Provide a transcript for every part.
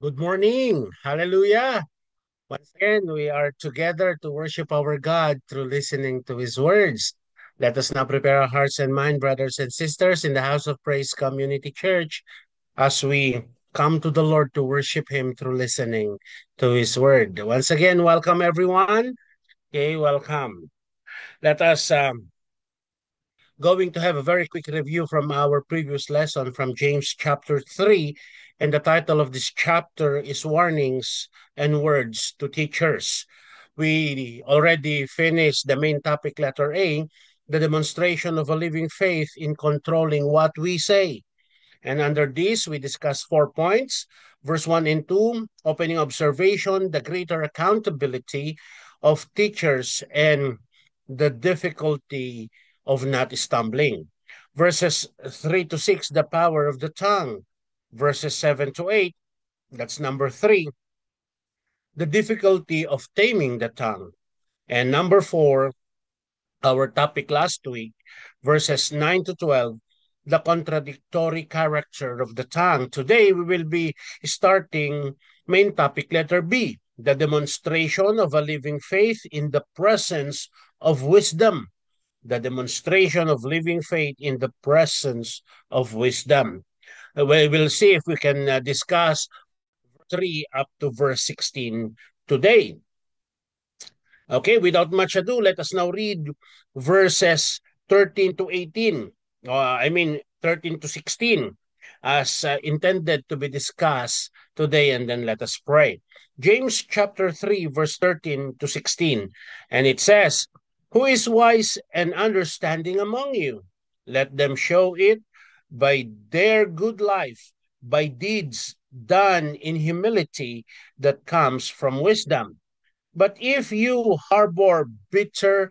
Good morning. Hallelujah. Once again, we are together to worship our God through listening to his words. Let us now prepare our hearts and mind, brothers and sisters, in the House of Praise Community Church as we come to the Lord to worship him through listening to his word. Once again, welcome everyone. Okay, welcome. Let us going to have a very quick review from our previous lesson from James chapter 3. And the title of this chapter is Warnings and Words to Teachers. We already finished the main topic, letter A, the demonstration of a living faith in controlling what we say. And under this, we discussed 4 points. Verse 1 and 2, opening observation, the greater accountability of teachers, and the difficulty of not stumbling. Verses 3 to 6, the power of the tongue. Verses 7 to 8, that's number 3, the difficulty of taming the tongue. And number 4, our topic last week, verses 9 to 12, the contradictory character of the tongue. Today, we will be starting main topic, letter B, the demonstration of a living faith in the presence of wisdom. The demonstration of living faith in the presence of wisdom. We will see if we can discuss 3 up to verse 16 today. Okay, without much ado, let us now read verses 13 to 18. 13 to 16 as intended to be discussed today, and then let us pray. James chapter 3, verse 13 to 16. And it says, "Who is wise and understanding among you? Let them show it by their good life, by deeds done in humility that comes from wisdom. But if you harbor bitter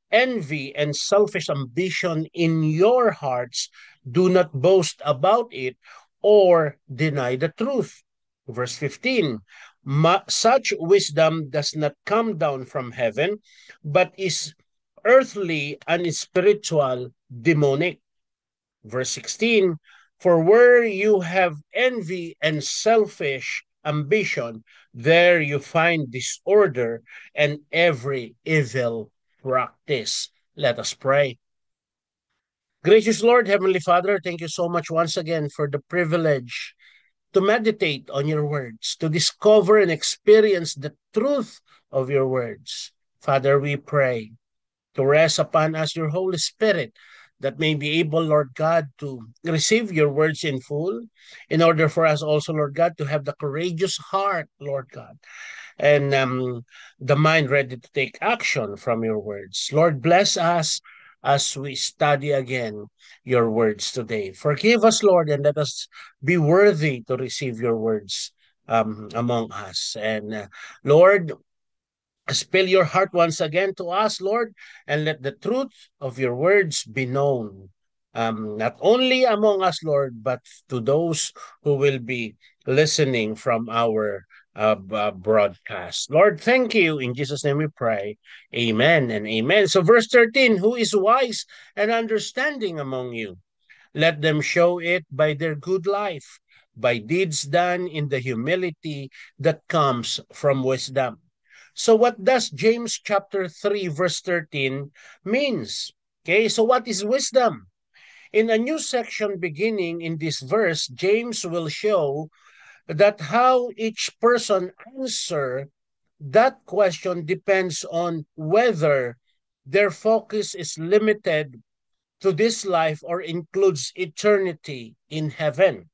envy and selfish ambition in your hearts, do not boast about it or deny the truth." Verse 15, such wisdom does not come down from heaven, but is earthly and spiritual, demonic. Verse 16, for where you have envy and selfish ambition, there you find disorder and every evil practice. Let us pray. Gracious Lord, Heavenly Father, thank you so much once again for the privilege to meditate on your words, to discover and experience the truth of your words. Father, we pray to rest upon us your Holy Spirit, that may be able, Lord God, to receive your words in full, in order for us also, Lord God, to have the courageous heart, Lord God, and the mind ready to take action from your words. Lord, bless us as we study again your words today. Forgive us, Lord, and let us be worthy to receive your words among us. And Lord, spill your heart once again to us, Lord, and let the truth of your words be known, not only among us, Lord, but to those who will be listening from our broadcast. Lord, thank you. In Jesus' name we pray. Amen and amen. So, verse 13, who is wise and understanding among you? Let them show it by their good life, by deeds done in the humility that comes from wisdom. So what does James chapter 3 verse 13 means? Okay, so what is wisdom? In a new section beginning in this verse, James will show that how each person answer that question depends on whether their focus is limited to this life or includes eternity in heaven.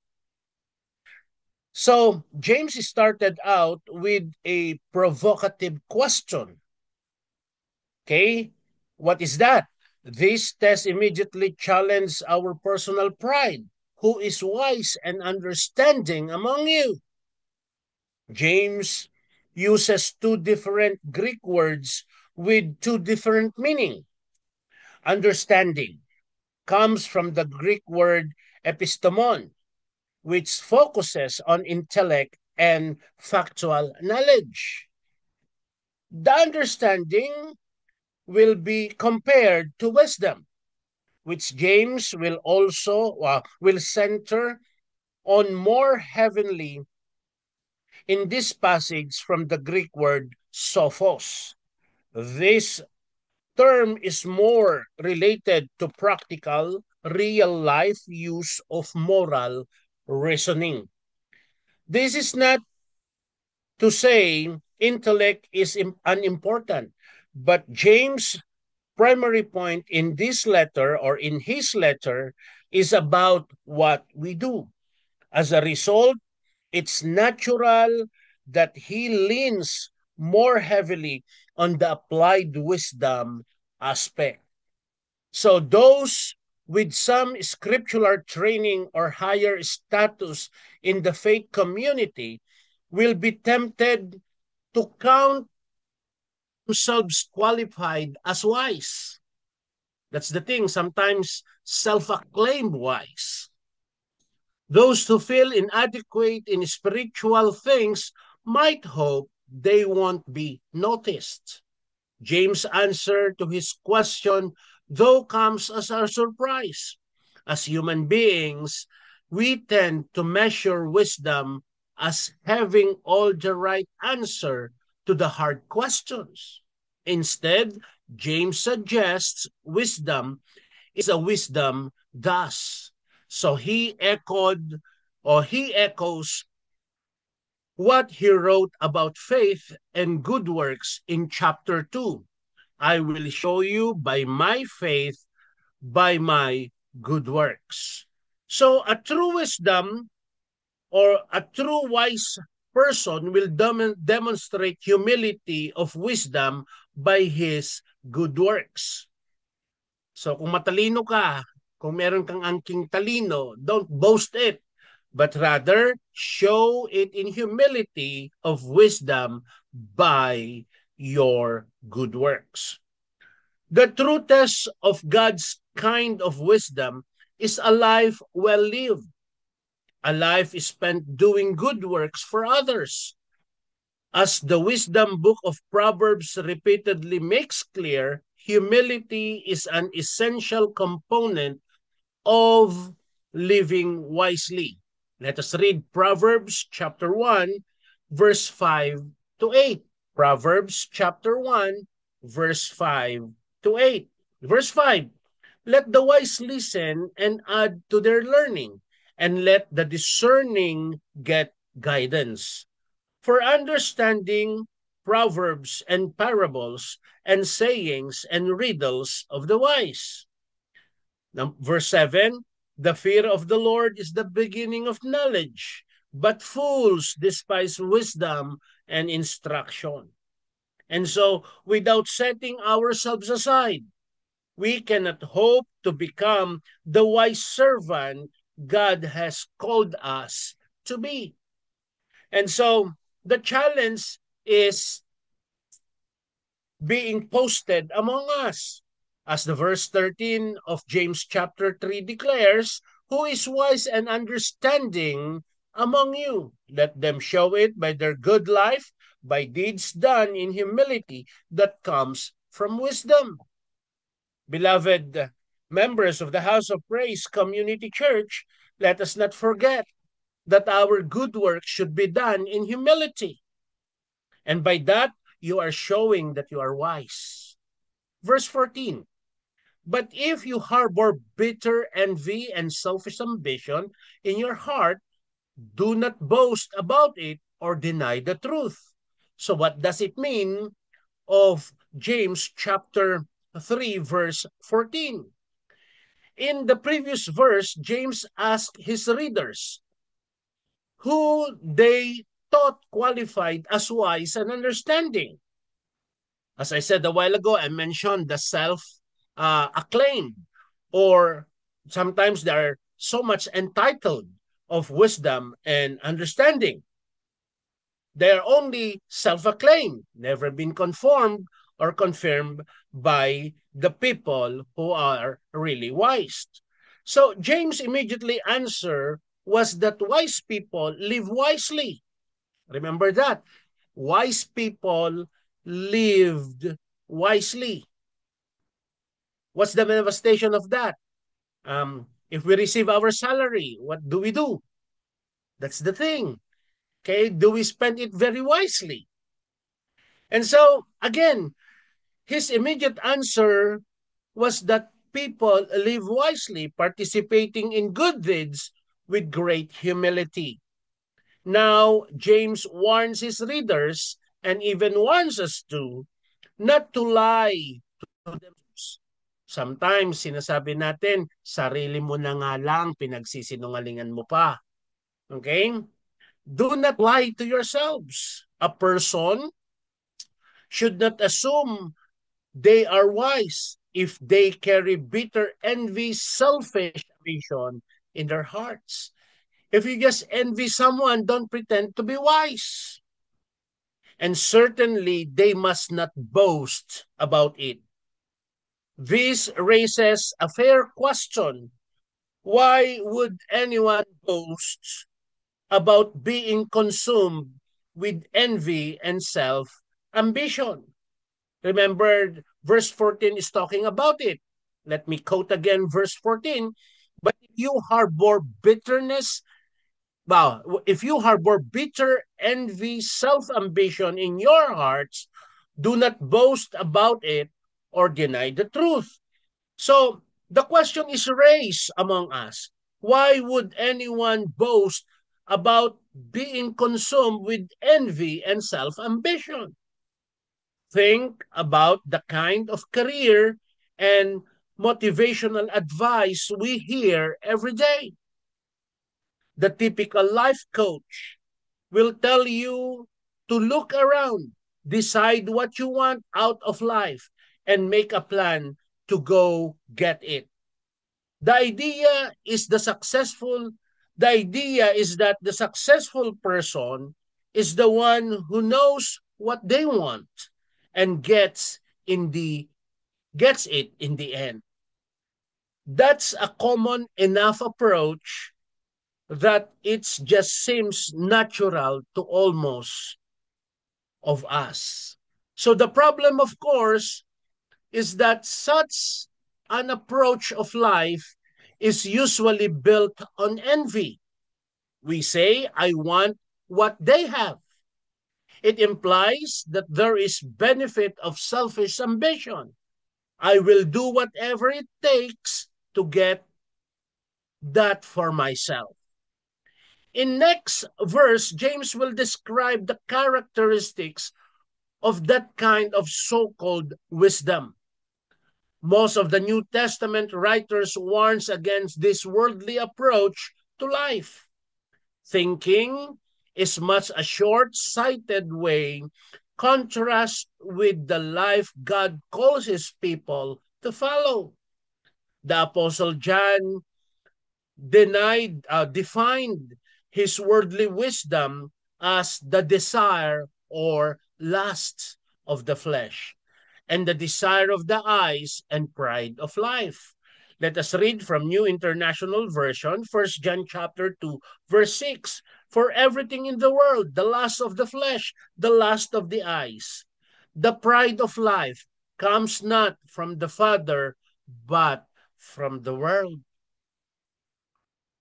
So James started out with a provocative question. Okay, what is that? This test immediately challenged our personal pride. Who is wise and understanding among you? James uses two different Greek words with two different meanings. Understanding comes from the Greek word epistemon, which focuses on intellect and factual knowledge. The understanding will be compared to wisdom, which James will also will center on more heavenly in this passage from the Greek word sophos. This term is more related to practical, real-life use of moral reasoning. This is not to say intellect is unimportant, but James' primary point in this letter or in his letter is about what we do. As a result, it's natural that he leans more heavily on the applied wisdom aspect. So those with some scriptural training or higher status in the faith community will be tempted to count themselves qualified as wise. That's the thing, sometimes self-acclaimed wise. Those who feel inadequate in spiritual things might hope they won't be noticed. James' answer to his question, though, comes as a surprise. As human beings, we tend to measure wisdom as having all the right answer to the hard questions. Instead, James suggests wisdom is a wisdom thus. So he echoes what he wrote about faith and good works in chapter 2. I will show you by my faith, by my good works. So a true wisdom or a true wise person will demonstrate humility of wisdom by his good works. So kung matalino ka, kung meron kang angking talino, don't boast it, but rather show it in humility of wisdom by your good works. The true test of God's kind of wisdom is a life well lived, a life spent doing good works for others. As the wisdom book of Proverbs repeatedly makes clear, humility is an essential component of living wisely. Let us read Proverbs chapter 1, verse 5 to 8. Proverbs chapter 1, verse 5 to 8. Verse 5, let the wise listen and add to their learning, and let the discerning get guidance. For understanding proverbs and parables and sayings and riddles of the wise. Now, verse 7, the fear of the Lord is the beginning of knowledge, but fools despise wisdom and instruction. And so, without setting ourselves aside, we cannot hope to become the wise servant God has called us to be. And so, the challenge is being posted among us. As the verse 13 of James chapter 3 declares, who is wise and understanding among you? Let them show it by their good life, by deeds done in humility that comes from wisdom. Beloved members of the House of Praise Community Church, let us not forget that our good work should be done in humility. And by that, you are showing that you are wise. Verse 14, but if you harbor bitter envy and selfish ambition in your heart, do not boast about it or deny the truth. So what does it mean of James chapter 3, verse 14? In the previous verse, James asked his readers who they thought qualified as wise and understanding. As I said a while ago, I mentioned the self-acclaimed, or sometimes they're so much entitled of wisdom and understanding. They're only self-acclaimed, never been conformed or confirmed by the people who are really wise. So James' immediately answer was that wise people live wisely. Remember that. Wise people lived wisely. What's the manifestation of that? If we receive our salary, what do we do? That's the thing. Okay, do we spend it very wisely? And so, again, his immediate answer was that people live wisely, participating in good deeds with great humility. Now, James warns his readers and even warns us too not to lie to themselves. Sometimes sinasabi natin, sarili mo na nga lang, pinagsisinungalingan mo pa. Okay? Do not lie to yourselves. A person should not assume they are wise if they carry bitter envy, selfish ambition in their hearts. If you just envy someone, don't pretend to be wise. And certainly they must not boast about it. This raises a fair question. Why would anyone boast about being consumed with envy and self ambition? Remember, verse 14 is talking about it. Let me quote again verse 14. But if you harbor bitterness, well, if you harbor bitter envy, self ambition in your hearts, do not boast about it or deny the truth. So the question is raised among us. Why would anyone boast about being consumed with envy and self ambition? Think about the kind of career and motivational advice we hear every day. The typical life coach will tell you to look around, decide what you want out of life, and make a plan to go get it. The idea is the idea is that the successful person is the one who knows what they want and gets it in the end. That's a common enough approach that it just seems natural to almost of us. So the problem, of course, is that such an approach of life is usually built on envy. We say, I want what they have. It implies that there is benefit of selfish ambition. I will do whatever it takes to get that for myself. In next verse, James will describe the characteristics of that kind of so-called wisdom. Most of the New Testament writers warns against this worldly approach to life. Thinking is much a short-sighted way, contrast with the life God calls his people to follow. The Apostle John defined his worldly wisdom as the desire or lust of the flesh and the desire of the eyes and pride of life. Let us read from New International Version, First John chapter 2, verse 6. For everything in the world, the lust of the flesh, the lust of the eyes, the pride of life comes not from the Father, but from the world.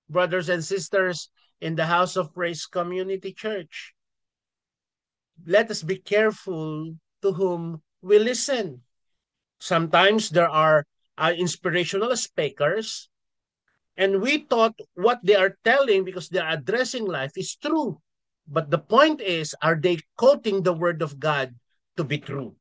Brothers and sisters in the House of Praise Community Church, let us be careful to whom we listen. Sometimes there are inspirational speakers, and we thought what they are telling because they are addressing life is true. But the point is, are they quoting the word of God to be true?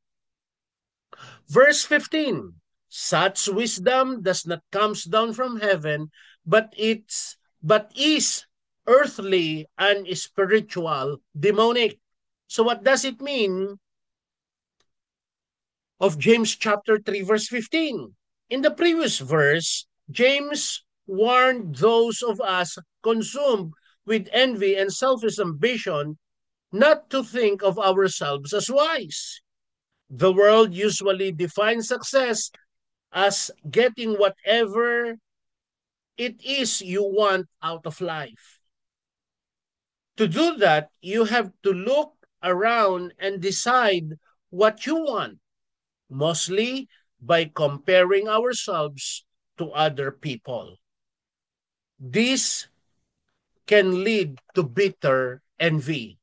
Verse 15, such wisdom does not comes down from heaven, but is earthly and spiritual, demonic. So what does it mean of James chapter 3 verse 15? In the previous verse, James warned those of us consumed with envy and selfish ambition not to think of ourselves as wise. The world usually defines success as getting whatever it is you want out of life. To do that, you have to look around and decide what you want, mostly by comparing ourselves to other people. This can lead to bitter envy,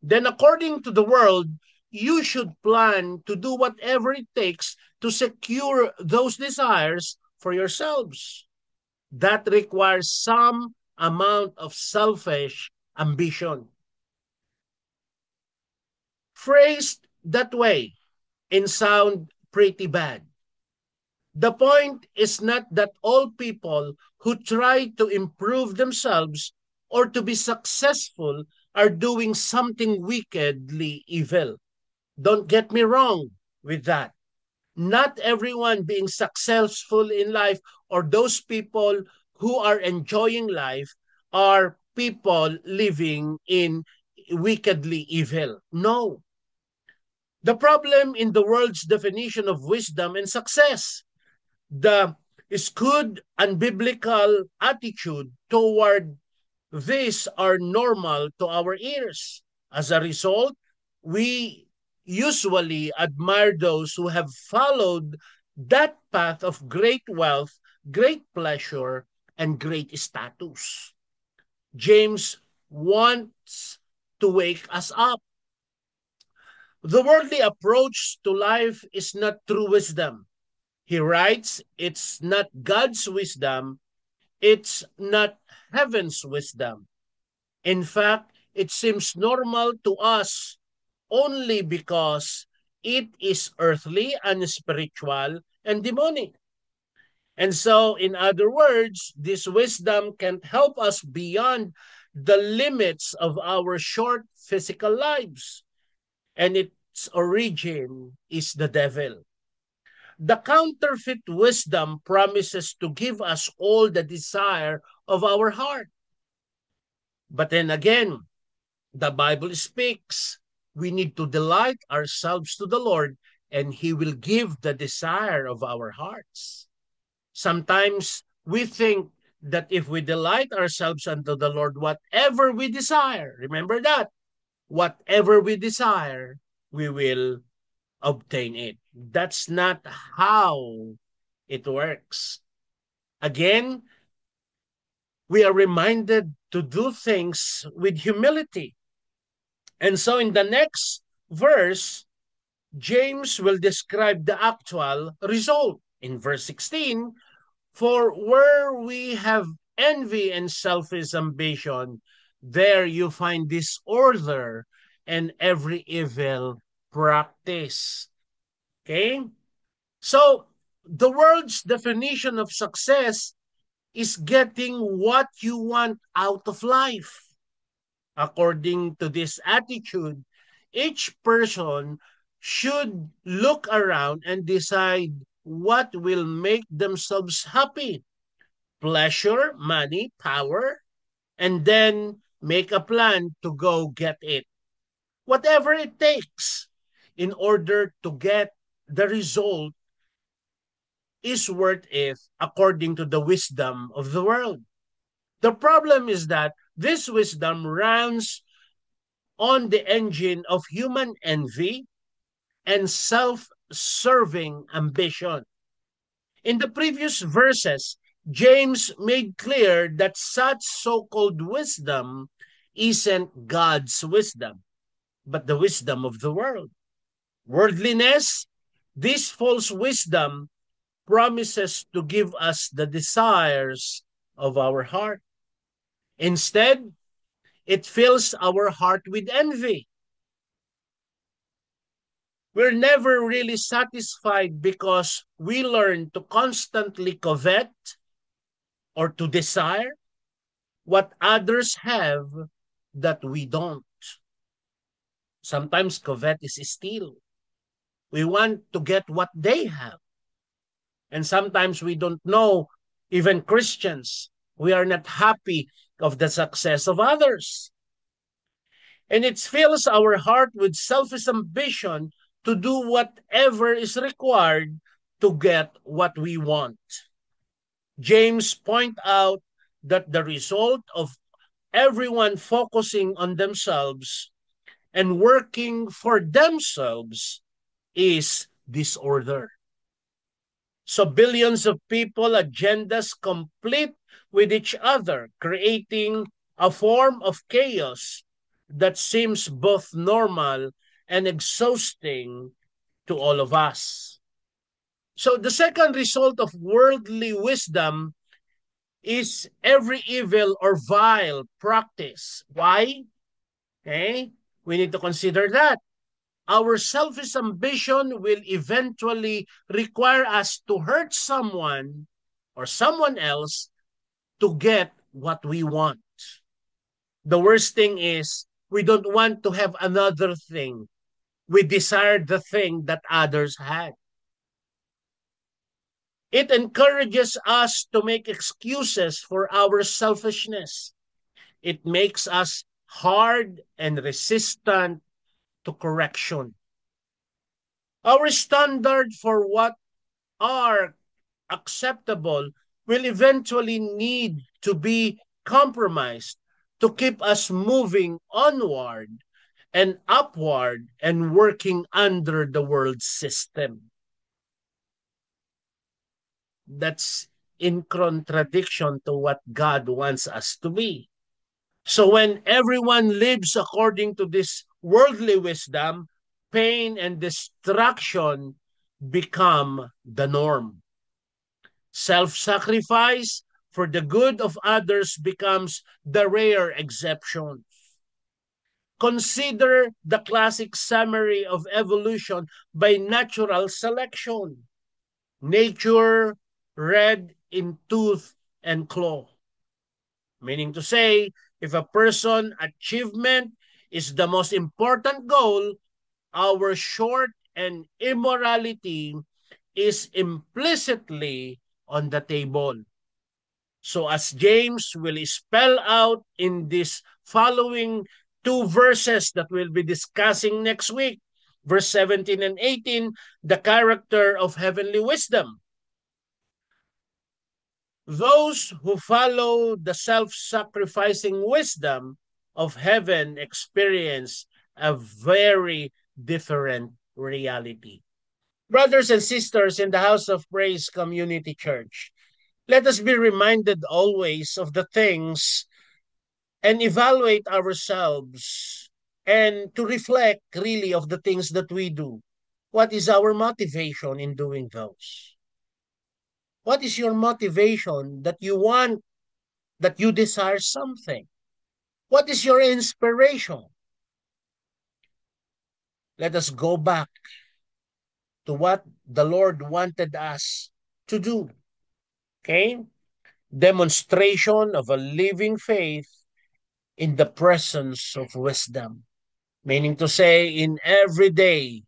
then according to the world, you should plan to do whatever it takes to secure those desires for yourselves. That requires some amount of selfish ambition. Phrased that way and sound pretty bad. The point is not that all people who try to improve themselves or to be successful are doing something wickedly evil. Don't get me wrong with that. Not everyone being successful in life or those people who are enjoying life are people living in wickedly evil. No. The problem in the world's definition of wisdom and success, the skewed and biblical attitude toward these are normal to our ears. As a result, we usually admire those who have followed that path of great wealth, great pleasure, and great status. James wants to wake us up. The worldly approach to life is not true wisdom. He writes, it's not God's wisdom, it's not heaven's wisdom. In fact, it seems normal to us only because it is earthly and spiritual and demonic. And so, in other words, this wisdom can help us beyond the limits of our short physical lives. And its origin is the devil. The counterfeit wisdom promises to give us all the desire of our heart. But then again, the Bible speaks, we need to delight ourselves to the Lord and He will give the desire of our hearts. Sometimes we think that if we delight ourselves unto the Lord, whatever we desire, remember that, whatever we desire, we will obtain it. That's not how it works. Again, we are reminded to do things with humility. And so in the next verse, James will describe the actual result. In verse 16, for where we have envy and selfish ambition, there you find disorder and every evil practice. Okay? So, the world's definition of success is getting what you want out of life. According to this attitude, each person should look around and decide what will make themselves happy. Pleasure, money, power, and then make a plan to go get it. Whatever it takes in order to get the result is worth it according to the wisdom of the world. The problem is that this wisdom runs on the engine of human envy and self-serving ambition. In the previous verses, James made clear that such so-called wisdom isn't God's wisdom, but the wisdom of the world. Worldliness, this false wisdom promises to give us the desires of our heart. Instead, it fills our heart with envy. We're never really satisfied because we learn to constantly covet or to desire what others have that we don't. Sometimes covet is steal. We want to get what they have. And sometimes we don't know, even Christians, we are not happy of the success of others. And it fills our heart with selfish ambition to do whatever is required to get what we want. James point out that the result of everyone focusing on themselves and working for themselves is disorder. So billions of people agendas complete with each other, creating a form of chaos that seems both normal and exhausting to all of us. So the second result of worldly wisdom is every evil or vile practice. Why? Okay, we need to consider that. Our selfish ambition will eventually require us to hurt someone or someone else to get what we want. The worst thing is we don't want to have another thing. We desire the thing that others had. It encourages us to make excuses for our selfishness. It makes us hard and resistant to correction. Our standard for what are acceptable will eventually need to be compromised to keep us moving onward and upward and working under the world system. That's in contradiction to what God wants us to be. So when everyone lives according to this worldly wisdom, pain and destruction become the norm. Self-sacrifice for the good of others becomes the rare exception. Consider the classic summary of evolution by natural selection. Nature red in tooth and claw. Meaning to say, if a person achievement is the most important goal, our short and immorality is implicitly on the table. So as James will spell out in these following two verses that we'll be discussing next week, verse 17 and 18, the character of heavenly wisdom. Those who follow the self-sacrificing wisdom of heaven experience a very different reality. Brothers and sisters in the House of Praise Community Church, let us be reminded always of the things and evaluate ourselves and to reflect really of the things that we do. What is our motivation in doing those? What is your motivation that you want, that you desire something? What is your inspiration? Let us go back to what the Lord wanted us to do. Okay? Demonstration of a living faith in the presence of wisdom. Meaning to say, in every day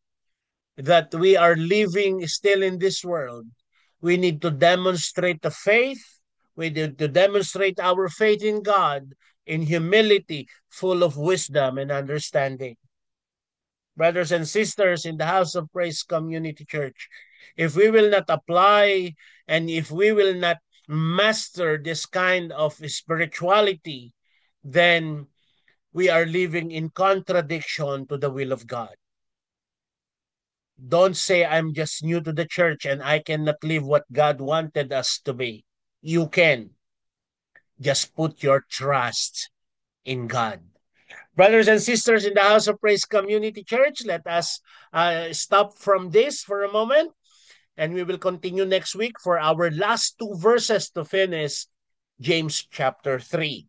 that we are living still in this world, we need to demonstrate the faith. We need to demonstrate our faith in God in humility, full of wisdom and understanding. Brothers and sisters in the House of Praise Community Church, if we will not apply and if we will not master this kind of spirituality, then we are living in contradiction to the will of God. Don't say I'm just new to the church and I cannot live what God wanted us to be. You can. Just put your trust in God. Brothers and sisters in the House of Praise Community Church, let us stop from this for a moment and we will continue next week for our last two verses to finish James chapter 3.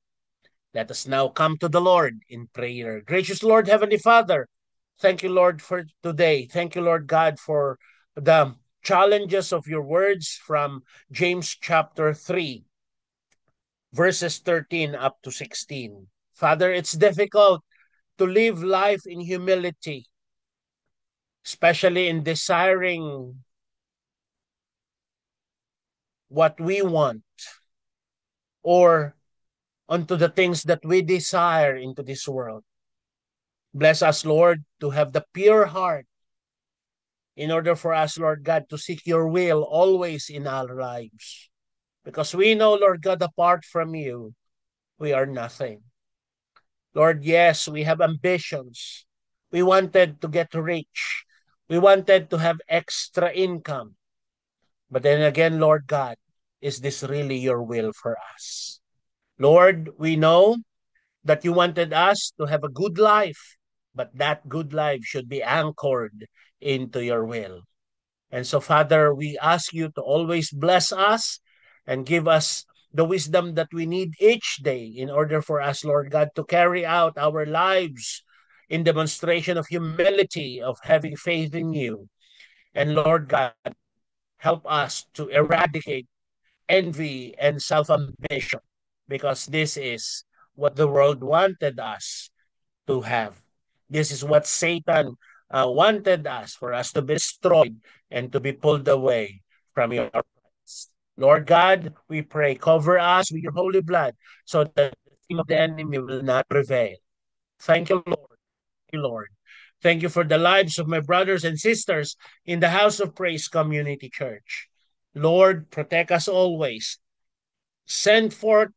Let us now come to the Lord in prayer. Gracious Lord, Heavenly Father, thank you, Lord, for today. Thank you, Lord God, for the challenges of your words from James chapter 3, verses 13 up to 16. Father, it's difficult to live life in humility, especially in desiring what we want or unto the things that we desire into this world. Bless us, Lord, to have the pure heart in order for us, Lord God, to seek your will always in our lives. Because we know, Lord God, apart from you, we are nothing. Lord, yes, we have ambitions. We wanted to get rich. We wanted to have extra income. But then again, Lord God, is this really your will for us? Lord, we know that you wanted us to have a good life, but that good life should be anchored into your will. And so, Father, we ask you to always bless us and give us the wisdom that we need each day in order for us, Lord God, to carry out our lives in demonstration of humility, of having faith in you. And Lord God, help us to eradicate envy and self ambition, because this is what the world wanted us to have. This is what Satan wanted us, for us to be destroyed and to be pulled away from your presence. Lord God, we pray, cover us with your holy blood so that the scheme of the enemy will not prevail. Thank you, Lord. Thank you, Lord. Thank you for the lives of my brothers and sisters in the House of Praise Community Church. Lord, protect us always. Send forth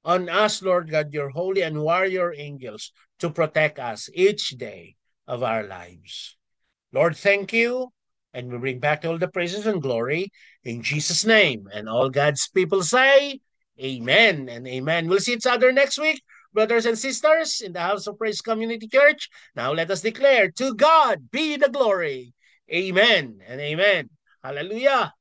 on us, Lord God, your holy and warrior angels to protect us each day of our lives. Lord, thank you. And we bring back all the praises and glory in Jesus' name. And all God's people say, Amen and Amen. We'll see each other next week, brothers and sisters, in the House of Praise Community Church. Now let us declare, to God be the glory. Amen and Amen. Hallelujah.